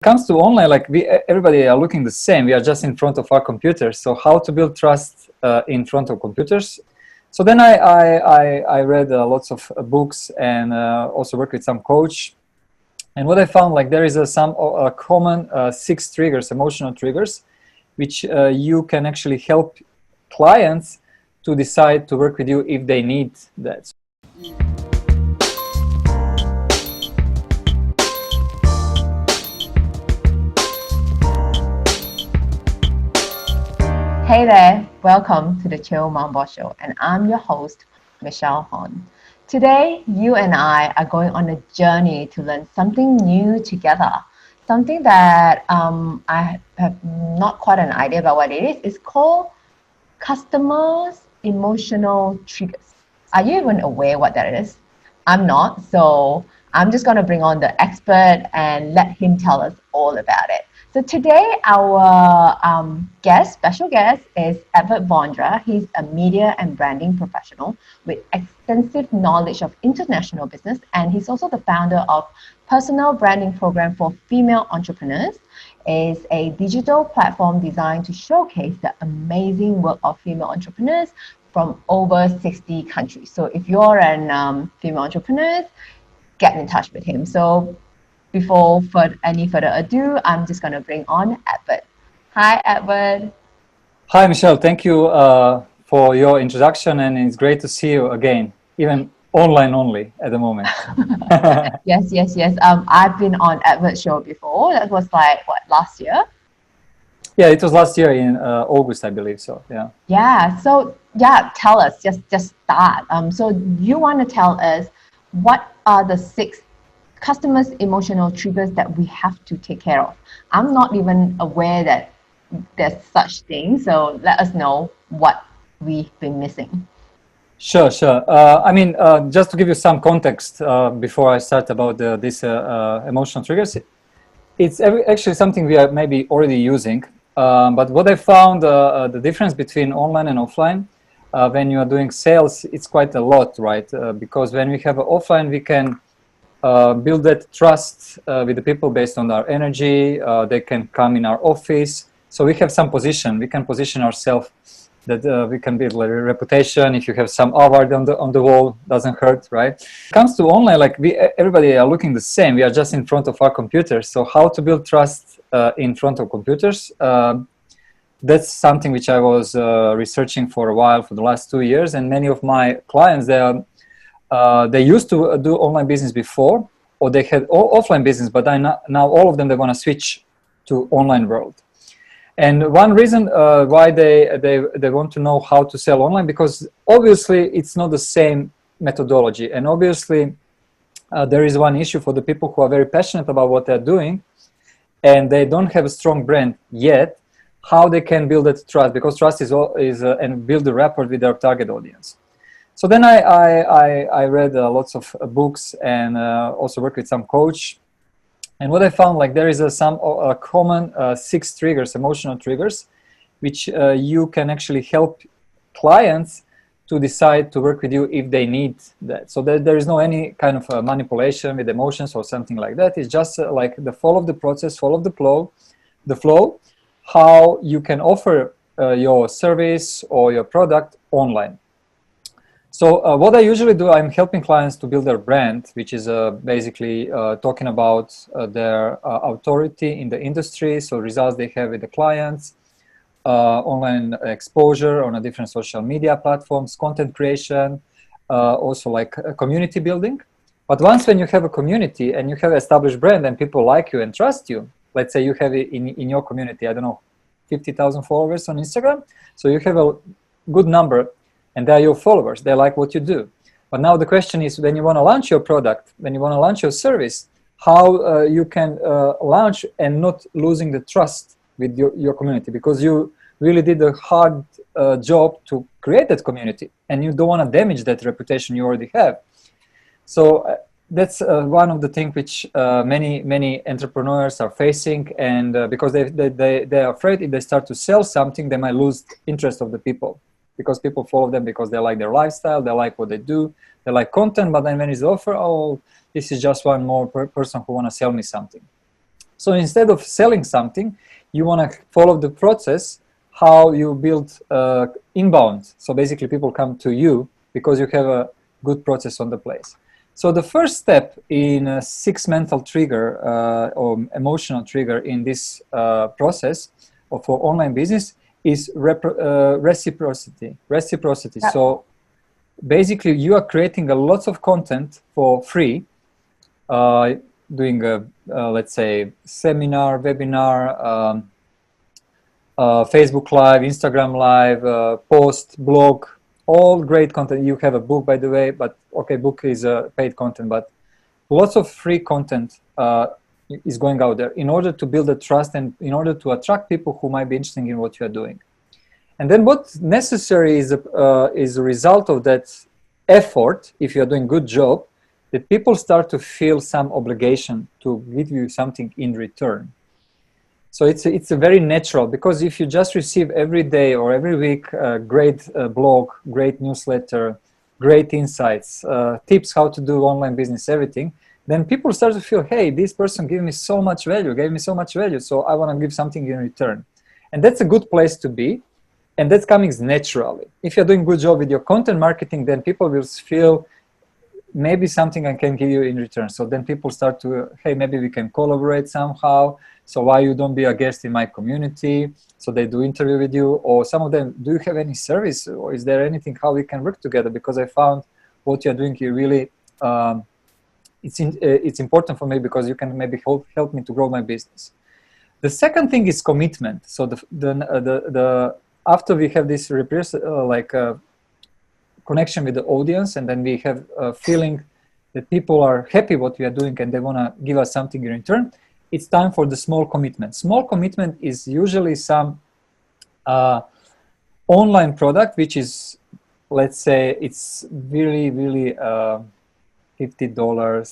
Comes to online, like everybody are looking the same. We are just in front of our computers. So how to build trust in front of computers? So then I read lots of books and also worked with some coach. And what I found, like there is some common 6 triggers, emotional triggers, which you can actually help clients to decide to work with you if they need that. Hey there, welcome to the Chill Mom Boss Show, and I'm your host, Michelle Hon. Today, you and I are going on a journey to learn something new together, something that I have not quite an idea about what it is. It's called customers' emotional triggers. Are you even aware what that is? I'm not, so I'm just going to bring on the expert and let him tell us all about it. So today, our special guest is Edvard Vondra. He's a media and branding professional with extensive knowledge of international business, and he's also the founder of Personal Branding Program for Female Entrepreneurs. It's a digital platform designed to showcase the amazing work of female entrepreneurs from over 60 countries. So if you're an female entrepreneur, get in touch with him. So before any further ado, I'm just going to bring on Edvard. Hi, Edvard. Hi, Michelle. Thank you for your introduction, and it's great to see you again, even online only at the moment. Yes. I've been on Edvard's show before. That was like, what, last year? Yeah, it was last year in August, I believe so, yeah. Yeah, so tell us, just start. So you want to tell us what are the 6 customers' emotional triggers that we have to take care of. I'm not even aware that there's such thing, so let us know what we've been missing. Sure. Just to give you some context before I start about these emotional triggers, it's actually something we are maybe already using, but what I found, the difference between online and offline, when you are doing sales, it's quite a lot, right? Because when we have offline, we can build that trust with the people based on our energy. They can come in our office. So we have some position. We can position ourselves that we can build a reputation. If you have some award on the wall, doesn't hurt, right? When it comes to online, like everybody are looking the same. We are just in front of our computers. So how to build trust in front of computers? That's something which I was researching for a while, for the last 2 years. And many of my clients, they used to do online business before, or they had offline business, but now all of them, they want to switch to online world. And one reason why they want to know how to sell online, because obviously it's not the same methodology. And obviously there is one issue for the people who are very passionate about what they're doing, and they don't have a strong brand yet, how they can build that trust, because trust is and build the rapport with their target audience. So then I read lots of books and also worked with some coach. And what I found, like there is some common 6 triggers, emotional triggers, which you can actually help clients to decide to work with you if they need that. So there is no any kind of manipulation with emotions or something like that. It's just like the follow the process, follow the flow, how you can offer your service or your product online. So what I usually do, I'm helping clients to build their brand, which is basically talking about their authority in the industry, so results they have with the clients, online exposure on a different social media platforms, content creation, also like community building. But once when you have a community and you have established brand and people like you and trust you, let's say you have in your community, I don't know, 50,000 followers on Instagram, so you have a good number, and they are your followers, they like what you do. But now the question is, when you want to launch your product, when you want to launch your service, how you can launch and not losing the trust with your community, because you really did a hard job to create that community, and you don't want to damage that reputation you already have. So that's one of the things which many entrepreneurs are facing, and because they are afraid if they start to sell something, they might lose interest of the people. Because people follow them because they like their lifestyle, they like what they do, they like content, but then when it's offer, oh, this is just one more person who want to sell me something. So instead of selling something, you want to follow the process, how you build inbound. So basically people come to you because you have a good process on the place. So the first step in a 6 mental trigger or emotional trigger in this process for online business is reciprocity. Yep. So basically you are creating a lot of content for free, doing a, let's say, seminar, webinar, Facebook Live, Instagram Live, post, blog, all great content. You have a book, by the way, but okay, book is paid content, but lots of free content is going out there in order to build a trust and in order to attract people who might be interested in what you are doing. And then what's necessary is a result of that effort, if you are doing a good job, that people start to feel some obligation to give you something in return. So it's a very natural, because if you just receive every day or every week great blog, great newsletter, great insights, tips how to do online business, everything, then people start to feel, hey, this person gave me so much value, so I want to give something in return. And that's a good place to be, and that's coming naturally. If you're doing a good job with your content marketing, then people will feel maybe something I can give you in return. So then people start to, hey, maybe we can collaborate somehow. So why you don't be a guest in my community? So they do interview with you, or some of them, do you have any service, or is there anything how we can work together? Because I found what you're doing here really, it's important for me because you can maybe help me to grow my business. The second thing is commitment. So after we have this connection with the audience, and then we have a feeling that people are happy what we are doing and they want to give us something in return, it's time for the small commitment. Small commitment is usually some online product, which is, let's say, it's really, really $50,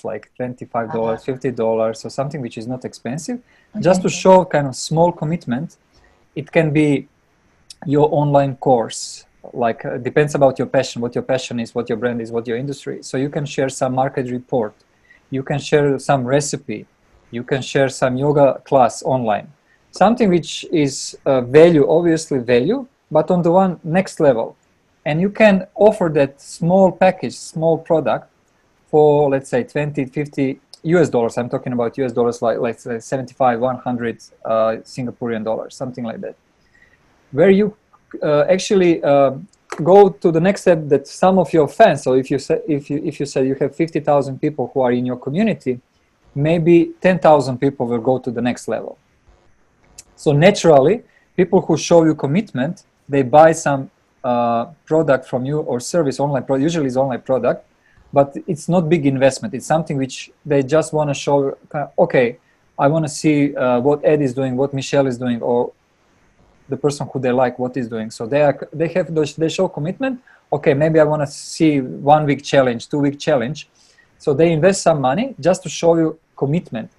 like $25, $50, or something which is not expensive. Okay. Just to show kind of small commitment. It can be your online course, like depends about your passion, what your passion is, what your brand is, what your industry is. So you can share some market report, you can share some recipe, you can share some yoga class online, something which is value, obviously value, but on the next level. And you can offer that small package, small product for, let's say, 20, 50 US dollars. I'm talking about US dollars, like let's say 75, 100 Singaporean dollars, something like that, where you actually go to the next step, that some of your fans, so if you say you have 50,000 people who are in your community, maybe 10,000 people will go to the next level. So naturally, people who show you commitment, they buy some product from you or service, online product, usually it's online product, but it's not big investment. It's something which they just want to show, okay, I want to see what Ed is doing, what Michelle is doing, or the person who they like what is doing. So they show commitment. Okay, maybe I want to see 1 week challenge, 2 week challenge. So they invest some money just to show you commitment.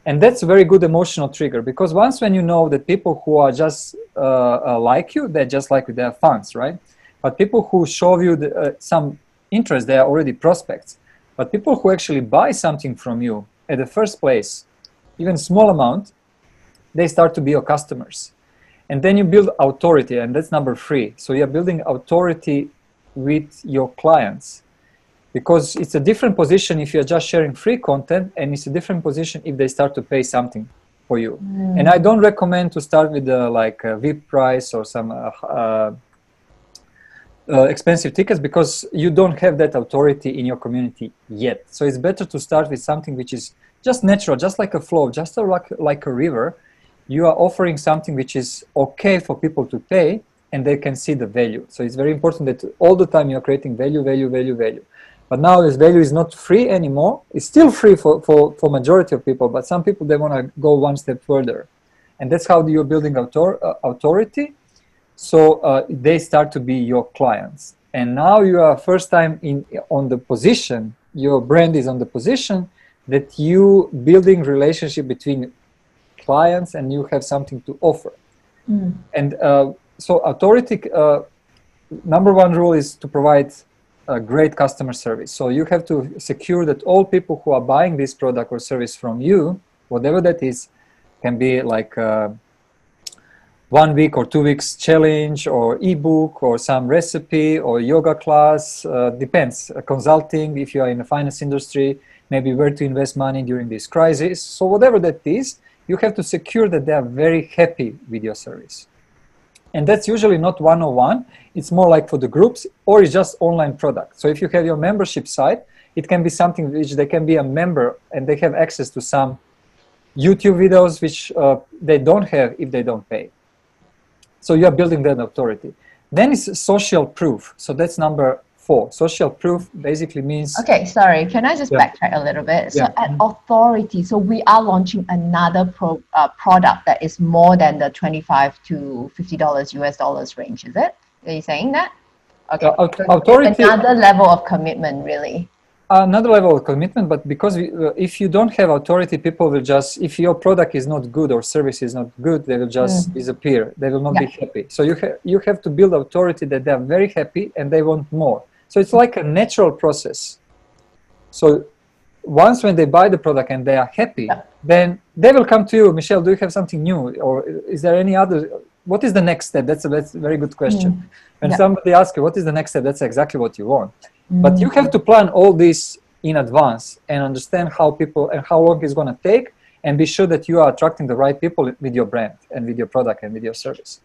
And that's a very good emotional trigger, because once when you know that people who are just like you, they're just like you, they're fans, right? But people who show you some interest, they are already prospects. But people who actually buy something from you at the first place, even small amount, they start to be your customers. And then you build authority, and that's number 3. So you're building authority with your clients, because it's a different position if you're just sharing free content, and it's a different position if they start to pay something for you. And I don't recommend to start with a VIP price or some expensive tickets, because you don't have that authority in your community yet. So it's better to start with something which is just natural, just like a flow, just like a river. You are offering something which is okay for people to pay, and they can see the value. So it's very important that all the time you're creating value, value, value, value. But now this value is not free anymore. It's still free for majority of people, but some people, they want to go one step further. And that's how you're building authority. So they start to be your clients. And now you are first time on the position, your brand is on the position that you building relationship between clients, and you have something to offer. And so authority, number 1 rule is to provide a great customer service. So you have to secure that all people who are buying this product or service from you, whatever that is, Can be like 1 week or 2 weeks challenge, or ebook, or some recipe, or yoga class. Depends. Consulting, if you are in the finance industry, maybe where to invest money during this crisis. So whatever that is, you have to secure that they are very happy with your service. And that's usually not one-on-one. It's more like for the groups, or it's just online product. So if you have your membership site, it can be something which they can be a member and they have access to some YouTube videos which they don't have if they don't pay. So you are building that authority. Then it's social proof. So that's number 4. Social proof basically means... Okay, sorry. Can I just backtrack a little bit? So at authority, so we are launching another product that is more than the $25 to $50 US dollars range, is it? Are you saying that? Okay. Authority, another level of commitment, really. Another level of commitment, but because if you don't have authority, people will just, if your product is not good or service is not good, they will just disappear. They will not be happy. So you have to build authority that they are very happy and they want more. So it's like a natural process. So once when they buy the product and they are happy, then they will come to you, Michelle, do you have something new? Or is there any other, what is the next step? That's a very good question. When somebody asks you, what is the next step? That's exactly what you want. But you have to plan all this in advance and understand how people and how long it's going to take, and be sure that you are attracting the right people with your brand and with your product and with your service.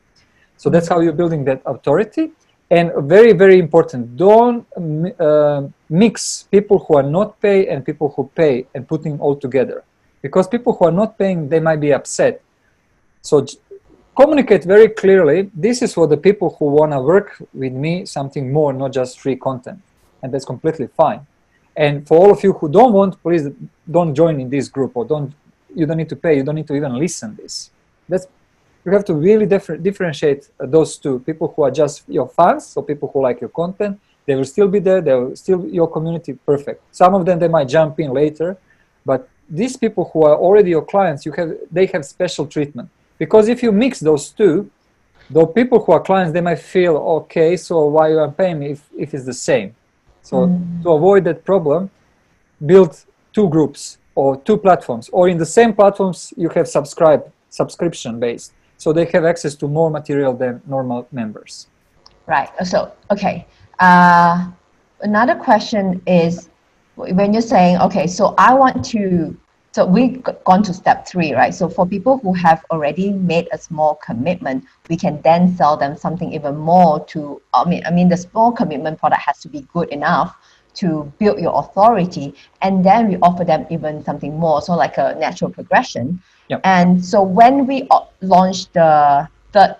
So that's how you're building that authority. And very, very important, don't mix people who are not pay and people who pay and putting all together. Because people who are not paying, they might be upset. So communicate very clearly, this is for the people who want to work with me, something more, not just free content. And that's completely fine. And for all of you who don't want, please don't join in this group, or you don't need to pay, you don't need to even listen to this. You have to really differentiate those two. People who are just your fans, so people who like your content, they will still be there, they will still your community, perfect. Some of them, they might jump in later, but these people who are already your clients, they have special treatment. Because if you mix those two, the people who are clients, they might feel, okay, so why you are paying me if it's the same? So to avoid that problem, build 2 groups or 2 platforms, or in the same platforms you have subscription based, so they have access to more material than normal members. Right. So okay. Another question is, when you're saying, okay, so I want to, so we've gone to step 3, right? So for people who have already made a small commitment, we can then sell them something even more to, I mean, the small commitment product has to be good enough to build your authority, and then we offer them even something more, so like a natural progression. And so when we launched the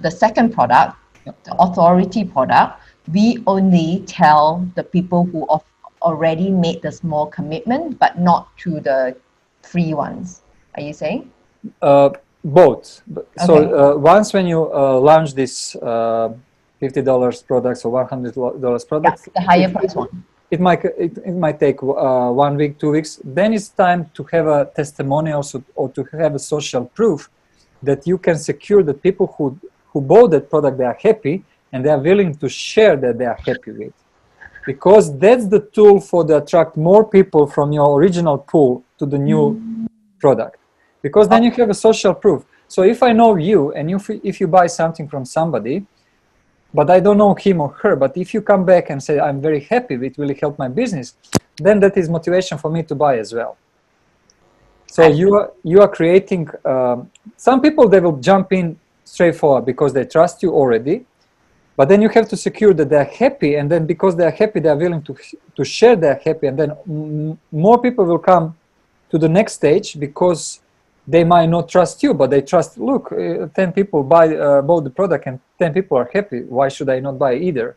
second product, the authority product, we only tell the people who have already made the small commitment, but not to the free ones. Are you saying? Both. So once when you launch this $50 products or $100 products, the higher price one, it might take 1 week, 2 weeks. Then it's time to have a testimonial or to have a social proof that you can secure the people who bought that product, they are happy and they are willing to share that they are happy with. Because that's the tool for to attract more people from your original pool to the new product. Because then you have a social proof. So if I know you, and if you buy something from somebody, but I don't know him or her, but if you come back and say, I'm very happy, it really helped my business, then that is motivation for me to buy as well. So you are creating, some people, they will jump in straightforward because they trust you already. But then you have to secure that they're happy, and then because they're happy, they're willing to share their happy, and then more people will come to the next stage because they might not trust you, but they trust, look, 10 people bought the product and 10 people are happy. Why should I not buy either?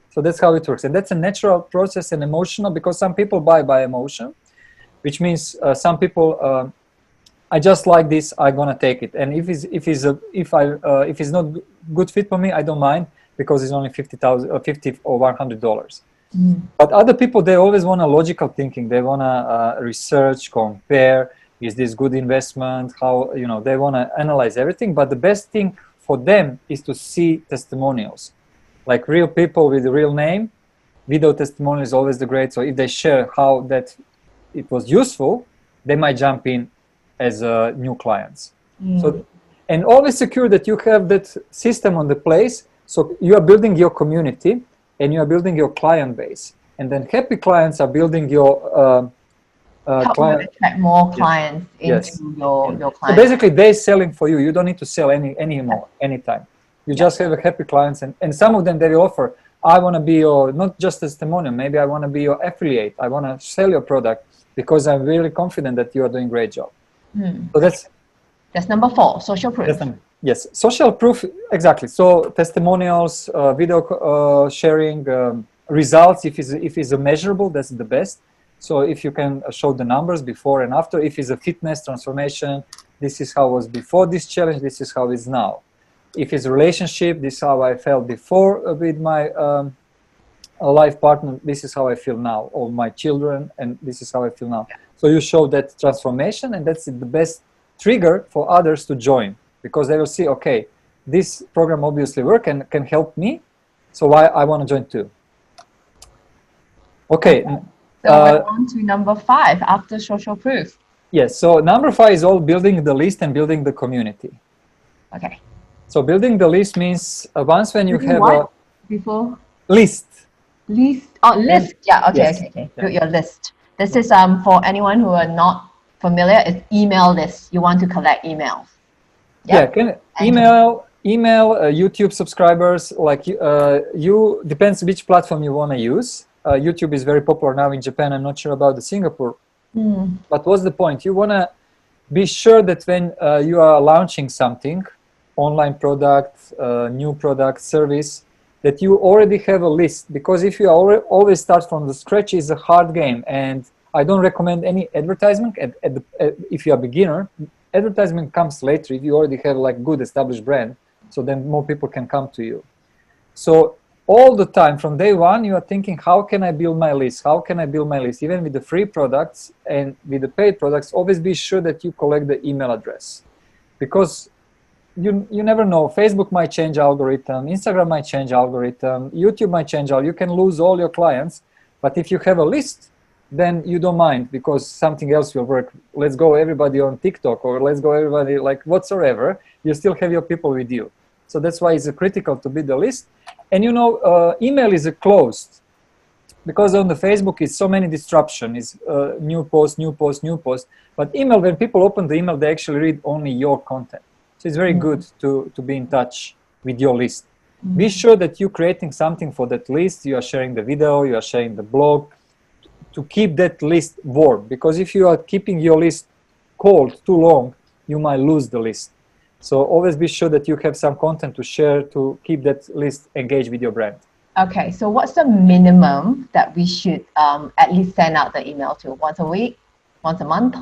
So that's how it works. And that's a natural process and emotional, because some people buy by emotion, which means some people, I just like this, I'm gonna take it. And if it's not good fit for me, I don't mind, because it's only $50 or $100. But other people, they always want a logical thinking. They want to research, compare. Is this good investment? How, they want to analyze everything. But the best thing for them is to see testimonials, like real people with a real name. Video testimonial is always the great. So if they share how that it was useful, they might jump in as new clients. So, and always secure that you have that system on the place. So you are building your community and you are building your client base. And then happy clients are building your Help you attract more clients into your So client. basically, they're selling for you. You don't need to sell anymore, anytime. You just have a happy clients, and some of them they will offer. I want to be your not just testimonial. Maybe I want to be your affiliate. I want to sell your product because I'm really confident that you are doing a great job. So that's number 4, social proof. Yes, social proof, exactly. So testimonials, video sharing, results. If it's a measurable, that's the best. So if you can show the numbers before and after, if it's a fitness transformation, this is how it was before this challenge, this is how it's now. If it's a relationship, this is how I felt before with my life partner, this is how I feel now, or my children, and this is how I feel now. So you show that transformation, and that's the best trigger for others to join, because they will see, okay, this program obviously works and can help me, so why I want to join too. Okay. So we're on to number 5 after social proof. Yes, so number 5 is all building the list and building the community. Okay. So building the list means once when you have what? Before? List. List. Oh, list. Yeah, okay. Build your list. This is for anyone who are not familiar, it's email list. You want to collect emails. Yep. Yeah, email YouTube subscribers, like you depends which platform you want to use. YouTube is very popular now in Japan. I'm not sure about the Singapore. But what's the point? You want to be sure that when you are launching something, online product, new product, service, that you already have a list. Because if you always start from the scratch, it's a hard game. And I don't recommend any advertisement if you're a beginner. Advertisement comes later if you already have like good established brand. So then more people can come to you. So all the time from day one, you are thinking, how can I build my list? How can I build my list? Even with the free products and with the paid products, always be sure that you collect the email address. Because you never know. Facebook might change algorithm, Instagram might change algorithm, YouTube might change algorithm. You can lose all your clients. But if you have a list, then you don't mind because something else will work. Let's go everybody on TikTok, or let's go everybody like whatsoever. You still have your people with you. So that's why it's critical to build a list. And you know, email is closed because on the Facebook is so many disruption. It's new post, new post, new post. But email, when people open the email, they actually read only your content. So it's very good to be in touch with your list. Be sure that you're creating something for that list. You are sharing the video, you are sharing the blog, to keep that list warm. Because if you are keeping your list cold too long, you might lose the list. So always be sure that you have some content to share to keep that list engaged with your brand. Okay, so what's the minimum that we should at least send out the email to? Once a week? Once a month?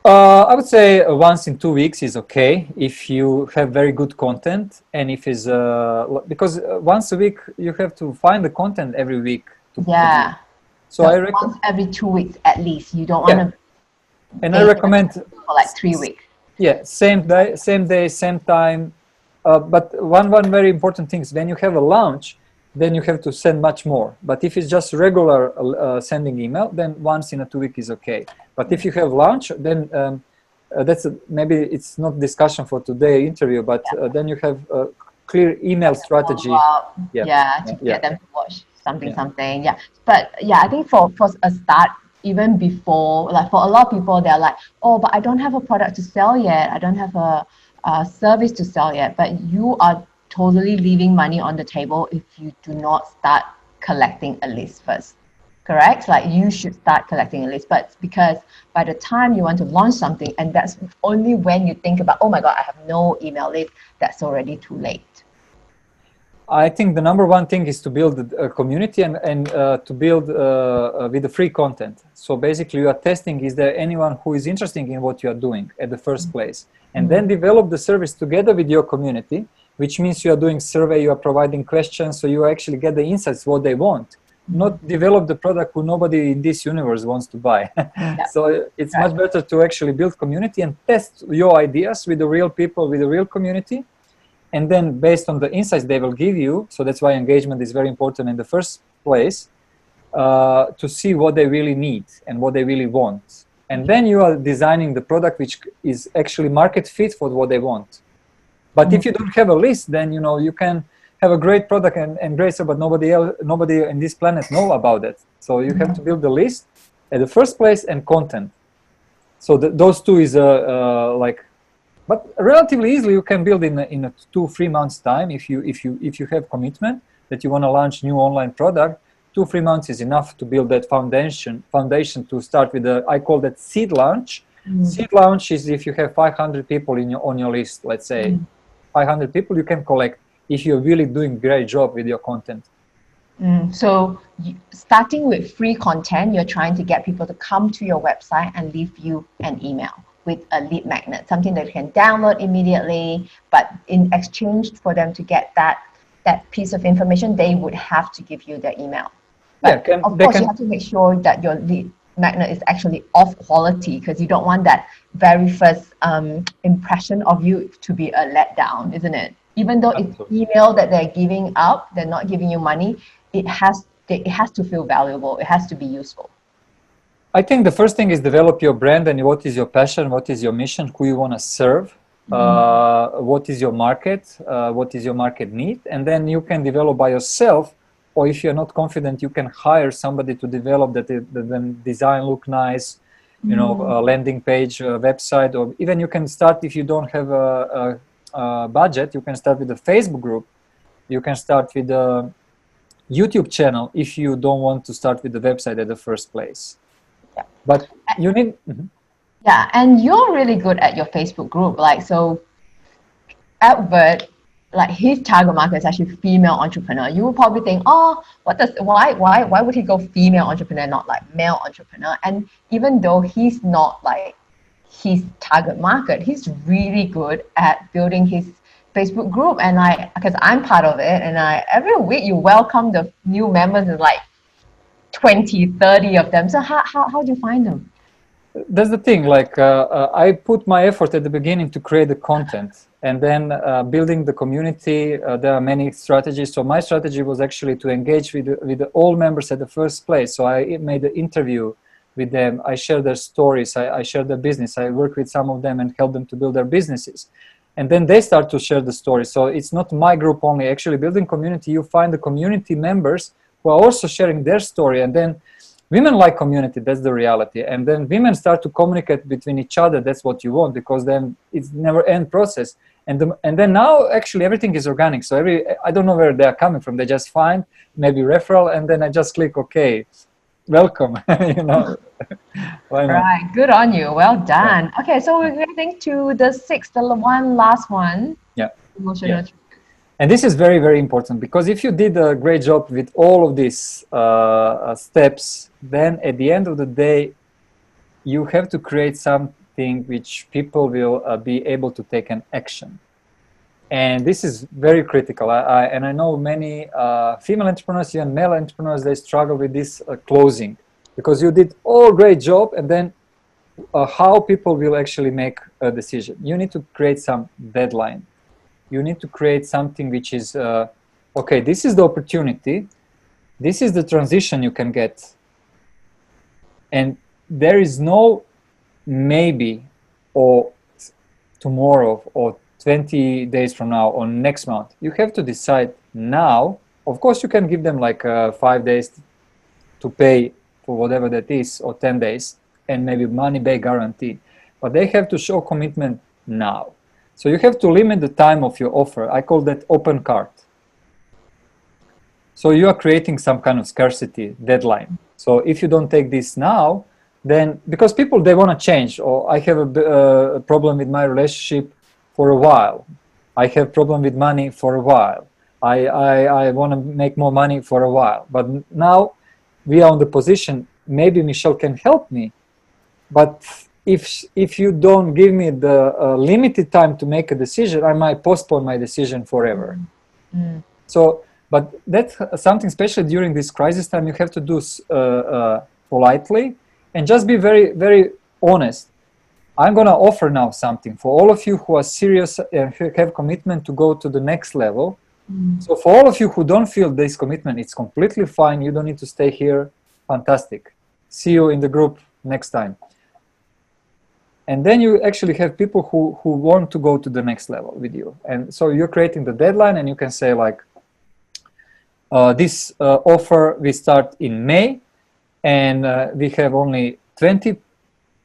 I would say once in 2 weeks is okay if you have very good content, and if it's because once a week you have to find the content every week. So I recommend once every 2 weeks at least. You don't want to. And I recommend for like 3 weeks. Yeah, same day, same time. But one very important thing is when you have a launch, then you have to send much more. But if it's just regular sending email, then once in a 2 week is okay. But if you have launch, then maybe it's not discussion for today interview, but then you have a clear email strategy. To get them to watch something. Yeah, but yeah, I think for a start, even before, like for a lot of people, they're like, oh, but I don't have a product to sell yet. I don't have a service to sell yet. But you are totally leaving money on the table if you do not start collecting a list first. Correct? Like you should start collecting a list. But because by the time you want to launch something, and that's only when you think about, oh my God, I have no email list, that's already too late. I think the number one thing is to build a community and to build with the free content. So basically you are testing, is there anyone who is interested in what you are doing at the first place? And then develop the service together with your community, which means you are doing survey, you are providing questions, so you actually get the insights, what they want. Not develop the product who nobody in this universe wants to buy. So it's much better to actually build community and test your ideas with the real people, with the real community. And then based on the insights they will give you, so that's why engagement is very important in the first place, to see what they really need and what they really want. And then you are designing the product which is actually market fit for what they want. But if you don't have a list, then you can have a great product and great stuff, but nobody in this planet know about it. So you have to build the list at the first place and content. So those two is but relatively easily you can build in a 2-3 months time if you have commitment that you want to launch new online product. 2-3 months is enough to build that foundation to start with. I call that seed launch. Seed launch is if you have 500 people on your list, let's say. 500 people you can collect if you're really doing a great job with your content. So starting with free content, you're trying to get people to come to your website and leave you an email with a lead magnet, something that you can download immediately, but in exchange for them to get that piece of information, they would have to give you their email. But of course, you have to make sure that your lead magnet is actually of quality, because you don't want that very first impression of you to be a letdown, isn't it? Even though it's email that they're giving up, they're not giving you money, it has to feel valuable. It has to be useful. I think the first thing is develop your brand and what is your passion, what is your mission, who you want to serve, what is your market, what is your market need, and then you can develop by yourself, or if you're not confident, you can hire somebody to develop that then design look nice, a landing page, a website, or even you can start if you don't have a budget, you can start with a Facebook group, you can start with a YouTube channel if you don't want to start with the website at the first place. But you need... Yeah, and you're really good at your Facebook group. So Edvard, his target market is actually female entrepreneur. You would probably think, why would he go female entrepreneur, not male entrepreneur? And even though he's not his target market, he's really good at building his Facebook group. And because I'm part of it, and every week you welcome the new members, is 20, 30 of them. So how do you find them? That's the thing. I put my effort at the beginning to create the content, and then building the community. There are many strategies. So my strategy was actually to engage with all members at the first place. So I made an interview with them. I share their stories. I share their business. I work with some of them and help them to build their businesses. And then they start to share the story. So it's not my group only. Actually, building community, you find the community members who are also sharing their story. And then women like community, that's the reality. And then women start to communicate between each other. That's what you want, because then it's never end process. And then now actually everything is organic. So I don't know where they're coming from. They just find maybe referral, and then I just click, okay, welcome. Why not? Right, good on you. Well done. Yeah. Okay, so we're getting to the last one. Yeah. Emotional triggers. And this is very, very important, because if you did a great job with all of these steps, then at the end of the day, you have to create something which people will be able to take an action. And this is very critical. And I know many female entrepreneurs, even male entrepreneurs, they struggle with this closing, because you did all great job, and then how people will actually make a decision. You need to create some deadline. You need to create something which is, okay, this is the opportunity, this is the transition you can get. And there is no maybe, or tomorrow, or 20 days from now, or next month. You have to decide now. Of course, you can give them 5 days to pay for whatever that is, or 10 days, and maybe money back guarantee. But they have to show commitment now. So you have to limit the time of your offer. I call that open cart. So you are creating some kind of scarcity deadline. So if you don't take this now, then, because people, they want to change, or I have a problem with my relationship for a while. I have problem with money for a while. I want to make more money for a while. But now we are in the position, maybe Michelle can help me. But if you don't give me the limited time to make a decision, I might postpone my decision forever. So, but that's something, especially during this crisis time, you have to do politely and just be very, very honest. I'm going to offer now something for all of you who are serious and have commitment to go to the next level. So for all of you who don't feel this commitment, it's completely fine. You don't need to stay here. Fantastic. See you in the group next time. And then you actually have people who want to go to the next level with you. And so you're creating the deadline, and you can say like, this offer we start in May, and we have only 20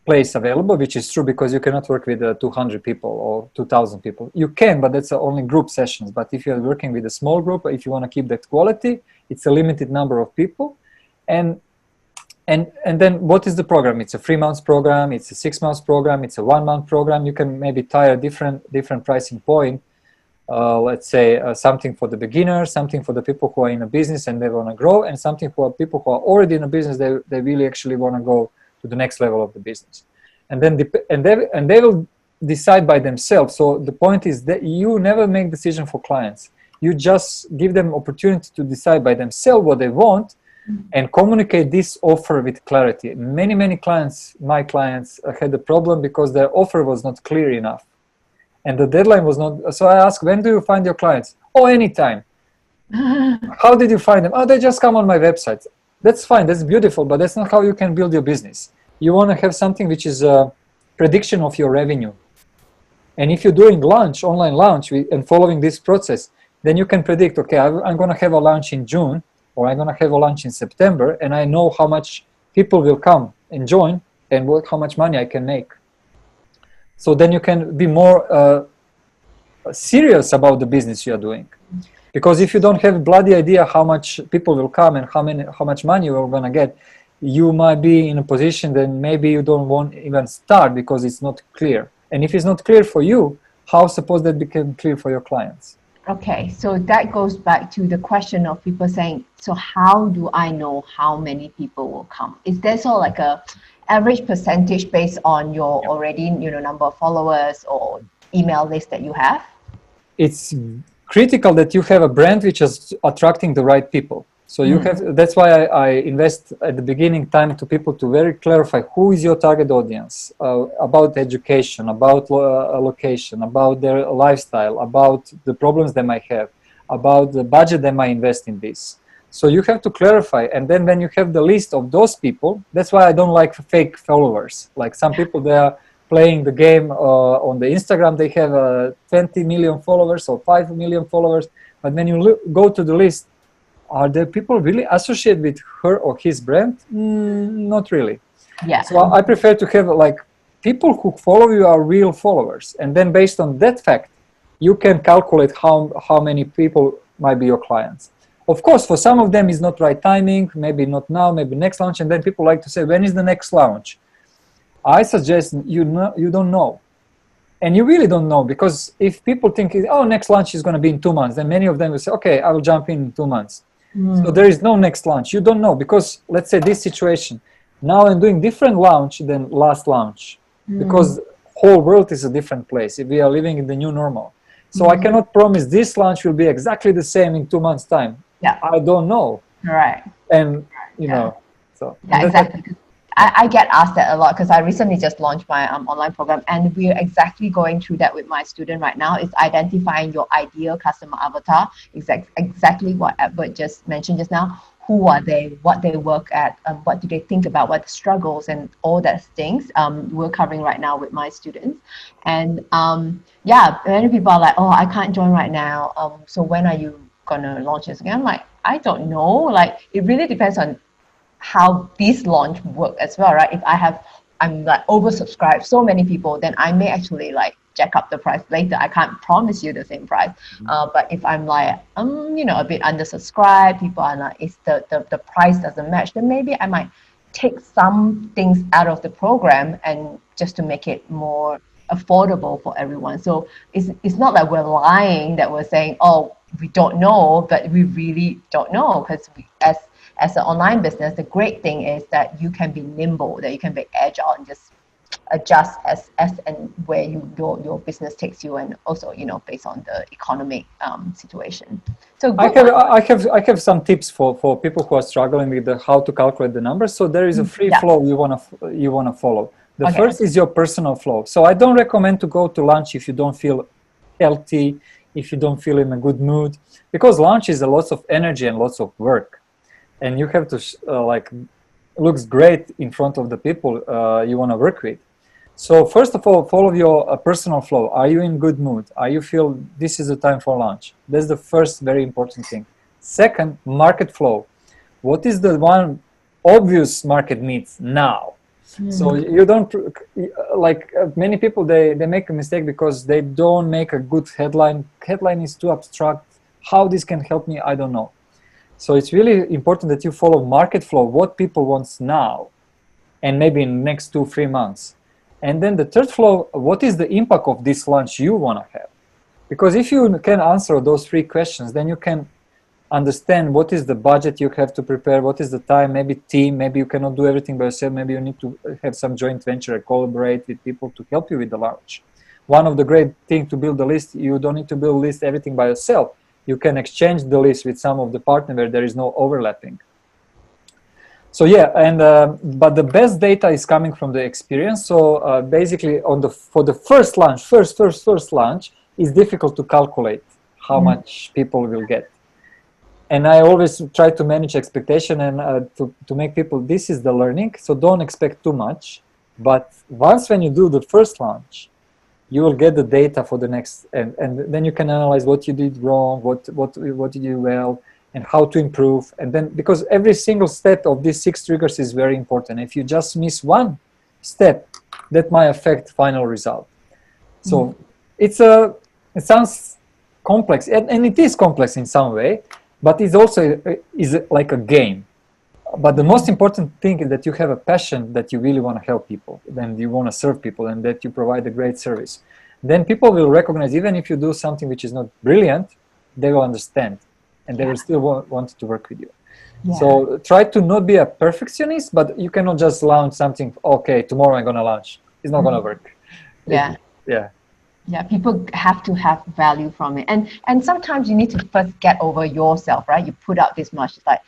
places available, which is true because you cannot work with 200 people or 2,000 people. You can, but that's only group sessions. But if you're working with a small group, if you want to keep that quality, it's a limited number of people. And then what is the program? It's a 3 months program, it's a 6 months program, it's a 1 month program. You can maybe tie a different pricing point. Let's say something for the beginners, something for the people who are in a business and they want to grow, and something for people who are already in a business, they really actually want to go to the next level of the business. And then they will decide by themselves. So the point is that you never make decision for clients. You just give them opportunity to decide by themselves what they want, and communicate this offer with clarity. Many clients, my clients, had a problem because their offer was not clear enough. And the deadline was not. So I asked, when do you find your clients? Oh, anytime. How did you find them? Oh, they just come on my website. That's fine, that's beautiful, but that's not how you can build your business. You want to have something which is a prediction of your revenue. And if you're doing launch, online launch, and following this process, then you can predict, okay, I'm going to have a launch in June, or I'm going to have a launch in September, and I know how much people will come and join, and how much money I can make. So then you can be more serious about the business you are doing. Because if you don't have a bloody idea how much people will come and how much money you're going to get, you might be in a position that maybe you don't want to even start because it's not clear. And if it's not clear for you, how suppose that become clear for your clients? Okay, so that goes back to the question of people saying, so how do I know how many people will come? Is there sort of like a average percentage based on your already number of followers or email list that you have? It's critical that you have a brand which is attracting the right people. So you have, that's why I invest at the beginning time to people to very clarify who is your target audience, about education, about location, about their lifestyle, about the problems they might have, about the budget they might invest in this. So you have to clarify, and then when you have the list of those people, that's why I don't like fake followers. Like some people, they are playing the game on the Instagram, they have 20 million followers or 5 million followers, but when you go to the list, are there people really associated with her or his brand? Not really. Yeah. So I prefer to have like people who follow you are real followers, and then based on that fact, you can calculate how many people might be your clients. Of course, for some of them it's not right timing, maybe not now, maybe next launch, and then people like to say, when is the next launch? I suggest you don't know. And you really don't know, because if people think, oh, next launch is going to be in 2 months, then many of them will say, okay, I will jump in 2 months. So there is no next launch. You don't know, because let's say this situation, now I'm doing different launch than last launch, because whole world is a different place. If we are living in the new normal. So I cannot promise this launch will be exactly the same in 2 months' time. Yeah. I don't know. Right. And, you know, so. Yeah, exactly. I get asked that a lot because I recently just launched my online program, and we're exactly going through that with my student right now. It's identifying your ideal customer avatar, exactly what Edvard just mentioned just now. Who are they? What they work at? What do they think about? What the struggles and all that things we're covering right now with my students. And yeah, many people are like, oh, I can't join right now. So when are you gonna launch this again? I'm like, I don't know. Like, it really depends on how this launch work as well, right? If I'm like oversubscribed, so many people, then I may actually like jack up the price later. I can't promise you the same price. But if I'm like, a bit undersubscribed, people are like, it's the price doesn't match, then maybe I might take some things out of the program and just to make it more affordable for everyone. So it's not like we're lying that we're saying, oh, we don't know, but we really don't know, because as an online business, the great thing is that you can be nimble, that you can be agile and just adjust as and where your business takes you, and also based on the economic situation. So I have some tips for people who are struggling with how to calculate the numbers. So there is a free flow you wanna follow. The first is your personal flow. So I don't recommend to go to lunch if you don't feel healthy, if you don't feel in a good mood, because lunch is a lot of energy and lots of work. And you have to looks great in front of the people you want to work with. So first of all, follow your personal flow. Are you in good mood? Are you feel this is the time for lunch? That's the first very important thing. Second, market flow. What is the one obvious market needs now? So you don't, like many people, they make a mistake because they don't make a good headline. Headline is too abstract. How this can help me, I don't know. So it's really important that you follow market flow, what people want now, and maybe in the next 2-3 months. And then the third flow, what is the impact of this launch you want to have? Because if you can answer those 3 questions, then you can understand what is the budget you have to prepare, what is the time, maybe team, maybe you cannot do everything by yourself, maybe you need to have some joint venture, collaborate with people to help you with the launch. One of the great things to build a list, you don't need to build a list everything by yourself. You can exchange the list with some of the partners where there is no overlapping. So yeah, and but the best data is coming from the experience. So basically, for the first launch, first launch, it's difficult to calculate how much people will get. And I always try to manage expectation and to make people, this is the learning, so don't expect too much. But once when you do the first launch, you will get the data for the next, and then you can analyze what you did wrong, what did you do well, and how to improve. And then, because every single step of these 6 triggers is very important. If you just miss one step, that might affect final result. So it sounds complex, and it is complex in some way, but it's also is like a game. But the most important thing is that you have a passion that you really want to help people, then you want to serve people, and that you provide a great service. Then people will recognize, even if you do something which is not brilliant, they will understand, and they will still want to work with you. So try to not be a perfectionist, but you cannot just launch something, okay, tomorrow I'm going to launch. It's not going to work. Yeah, people have to have value from it. And sometimes you need to first get over yourself, right? You put out this much, it's like,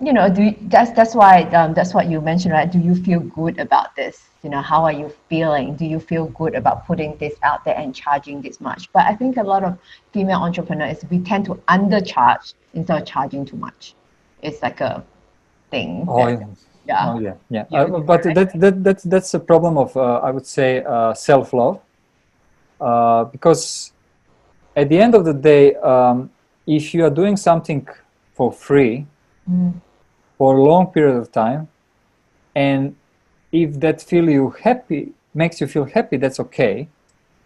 you know, that's why that's what you mentioned, right? Do you feel good about this? You know, how are you feeling? Do you feel good about putting this out there and charging this much? But I think a lot of female entrepreneurs, we tend to undercharge instead of charging too much. It's like a thing. But that's a problem of I would say self-love, because at the end of the day, if you are doing something for free for a long period of time, and if that makes you feel happy, that's okay.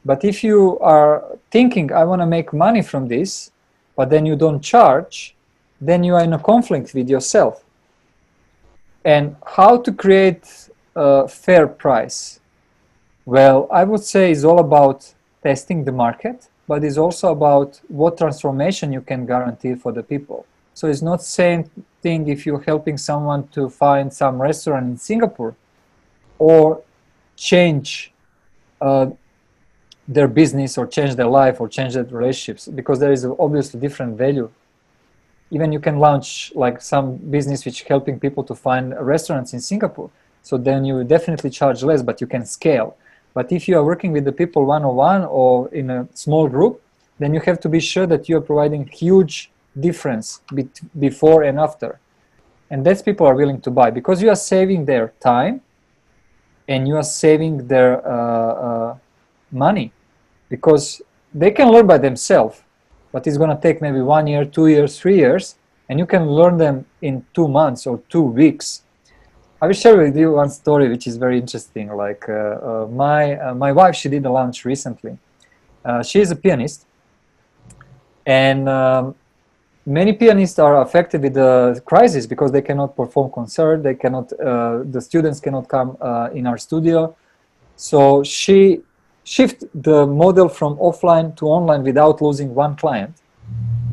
But if you are thinking, I want to make money from this, but then you don't charge, then you are in a conflict with yourself. And how to create a fair price? Well, I would say it's all about testing the market, but it's also about what transformation you can guarantee for the people. So it's not same thing if you're helping someone to find some restaurant in Singapore or change their business or change their life or change their relationships, because there is obviously different value. Even you can launch like some business which helping people to find restaurants in Singapore. So then you will definitely charge less, but you can scale. But if you are working with the people one-on-one or in a small group, then you have to be sure that you are providing huge difference before and after. And that's people are willing to buy, because you are saving their time and you are saving their money, because they can learn by themselves, but it's going to take maybe 1 year, 2 years, 3 years, and you can learn them in 2 months or 2 weeks. I will share with you one story which is very interesting. Like my wife, she did a launch recently. She is a pianist, and many pianists are affected with the crisis because they cannot perform concert. They cannot. The students cannot come in our studio. So she shifted the model from offline to online without losing one client.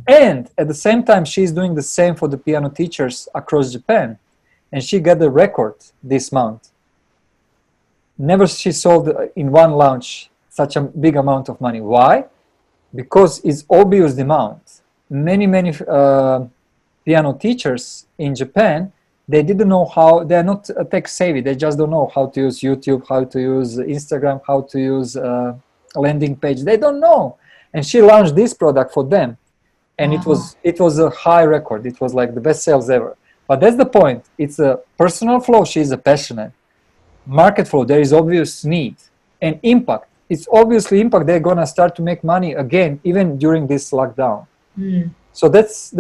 And at the same time, she's doing the same for the piano teachers across Japan. And she got the record this month. Never she sold in one launch such a big amount of money. Why? Because it's obvious demand. Many piano teachers in Japan, they didn't know how, they're not tech savvy, they just don't know how to use YouTube, how to use Instagram, how to use a landing page. They don't know. And she launched this product for them. And it was a high record. It was like the best sales ever. But that's the point. It's a personal flow. She's a passionate. market flow, there is obvious need, and impact. It's obviously impact. They're gonna start to make money again, even during this lockdown. So that's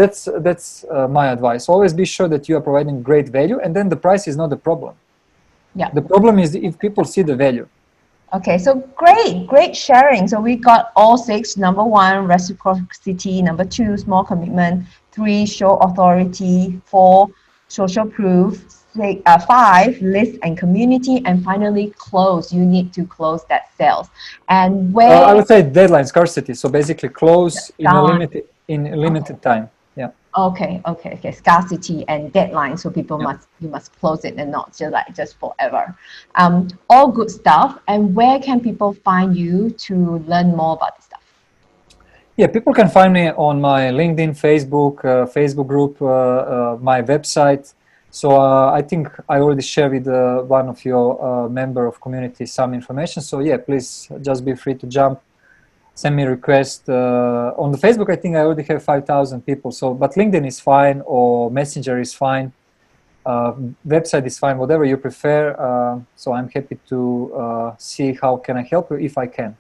my advice. Always be sure that you are providing great value, and then the price is not the problem. Yeah. The problem is if people see the value. Okay, so great sharing. So we got all 6. Number 1, reciprocity. Number 2, small commitment. 3, show authority. 4, social proof. 5, list and community. And finally, close. You need to close that sales. And where I would say deadline scarcity. So basically, close in a limited time. Yeah. Okay. Scarcity and deadline, so people you must close it and not just forever. All good stuff. And where can people find you to learn more about this stuff? Yeah, people can find me on my LinkedIn, Facebook group, my website. So I think I already shared with one of your member of community some information. So yeah, please just be free to jump. Send me a request on the Facebook. I think I already have 5,000 people. So, but LinkedIn is fine, or Messenger is fine. Website is fine, whatever you prefer. So I'm happy to see how can I help you if I can.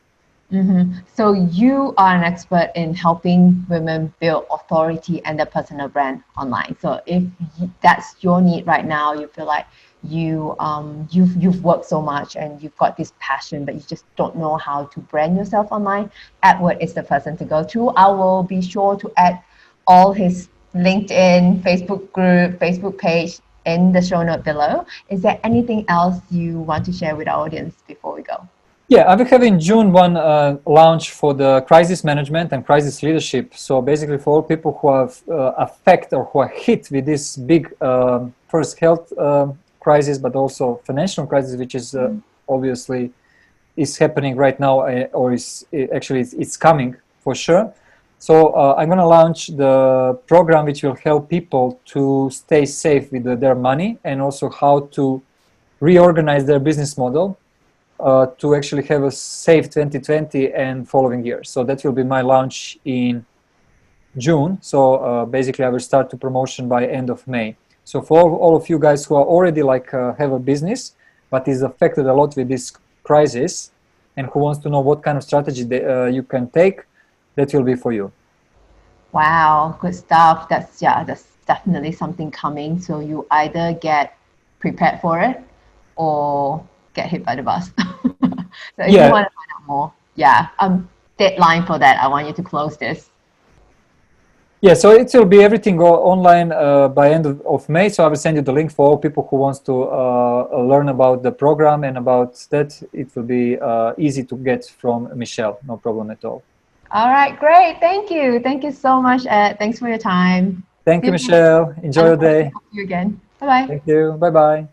So you are an expert in helping women build authority and their personal brand online. So if that's your need right now, you feel like you've worked so much and you've got this passion, but you just don't know how to brand yourself online, Edward is the person to go to. I will be sure to add all his LinkedIn, Facebook group, Facebook page in the show note below. Is there anything else you want to share with our audience before we go? Yeah, I will have in June one launch for the crisis management and crisis leadership. So basically for all people who are affected or who are hit with this big first health crisis, but also financial crisis, which is obviously is happening right now, or is actually it's coming for sure. So I'm going to launch the program which will help people to stay safe with their money, and also how to reorganize their business model to actually have a safe 2020 and following years. So that will be my launch in June. So basically I will start the promotion by end of May. So for all of you guys who are already have a business, but is affected a lot with this crisis, and who wants to know what kind of strategy you can take, that will be for you. Wow, good stuff. That's definitely something coming. So you either get prepared for it or get hit by the bus. So if you want to find out more, deadline for that. I want you to close this. Yeah, so it will be everything online by end of May. So I will send you the link for all people who wants to learn about the program, and about that it will be easy to get from Michelle. No problem at all. All right, great. Thank you. Thank you so much, Ed. Thanks for your time. Thank you, Michelle. Enjoy your day. See you again. Bye-bye. Thank you. Bye-bye.